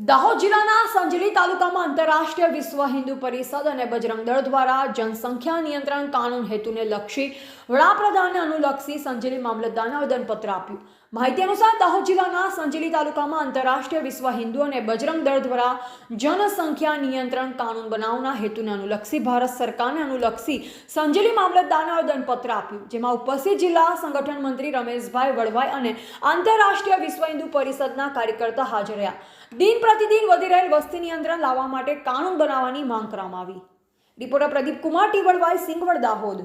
દાહોદ જિલ્લાના સંજલી તાલુકામાં આંતરરાષ્ટ્રીય વિશ્વ હિન્દુ પરિષદ અને બજરંગ દળ દ્વારા જનસંખ્યા નિયંત્રણ કાનૂન હેતુને લક્ષી વડાપ્રધાનને અનુલક્ષી સંજલી મામલતદારને આવેદનપત્ર આપ્યું। માહિતી અનુસાર દાહોદ જિલ્લાના સંજલી તાલુકામાં આંતરરાષ્ટ્રીય વિશ્વ હિન્દુ અને બજરંગ દળ દ્વારા જનસંખ્યા નિયંત્રણ કાનૂન બનાવવાના હેતુને અનુલક્ષી ભારત સરકારને અનુલક્ષી સંજલી મામલતદારને આવેદનપત્ર આપ્યું, જેમાં ઉપસ્થિત જિલ્લા સંગઠન મંત્રી રમેશભાઈ વળવાઈ અને આંતરરાષ્ટ્રીય વિશ્વ હિન્દુ પરિષદના કાર્યકર્તા હાજર રહ્યા। दिन प्रतिदिन वधी रहेल वस्ती नियंत्रण लाववा माटे कानून बनाववानी मांग करवामां आवी। रिपोर्टर प्रदीप कुमार टी वड़वाई सिंगवड़ दाहोद।